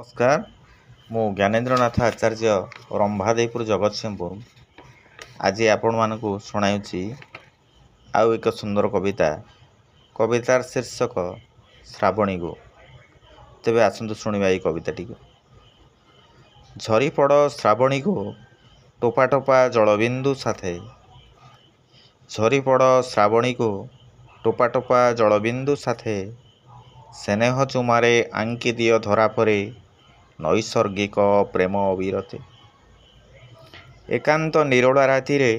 नमस्कार मु ज्ञानेन्द्रनाथ आचार्य रंभादेपुर जगतसिंहपुर आज आपण मानक शुणाऊँगी आउ एक सुंदर कवितार शीर्षक श्रावणी गो। तेबे आसंतु शुणिबा ये कविताटी। झरी पड़ श्रावणी गो टोपा टोपा जलबिंदु साथे। झरी पड़ श्रावणी गो टोपा टोपा जलबिंदु साथे। स्नेह चुमारे आंकी दियो धरा परे नैसर्गिक प्रेम अविरते। एकांत निरोला रातिरे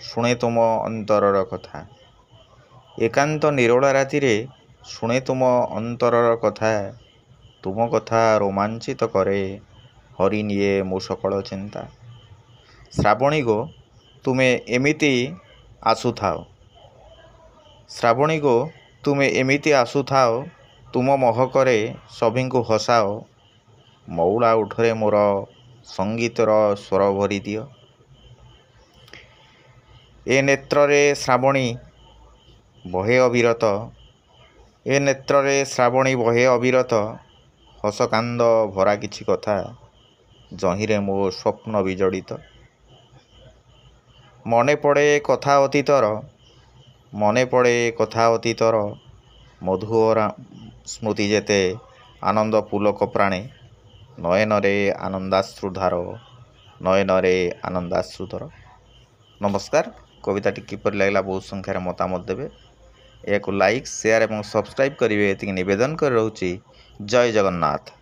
शुणे तुम अंतरर कथा। एकांत निरोला रातिरे शुणे तुम अंतरर कथा। तुम कथा रोमांचित करे हरि निये मो सकल चिंता। श्रावणी गो तुमे एमिति आसुथाओ। श्रावणी गो तुमे एमिति आसुथाओ। तुम महकरे सभिंकु हसाओ। मौला उठरे मोर संगीतर स्वर भरी दियो। ए नेत्ररे श्रावणी बहे अविरत। ए नेत्ररे श्रावणी बहे अविरत। हसकांद भरा किछि कथा जहिरे मो स्वप्न विजड़ित। मने पड़े कथा अतीतर। मने पड़े कथा अतीतर। मधुर स्मृति जेते आनंद पुलक प्राणे। नयनरे आनंदाश्रुधार। नयनरे आनंदाश्रुधर। नमस्कार। कविताटी किपर लगला बहुत संख्यार मतामत देवे। एक लाइक शेयर और सब्सक्राइब करेंगे ये निवेदन कर रहुछि। जय जगन्नाथ।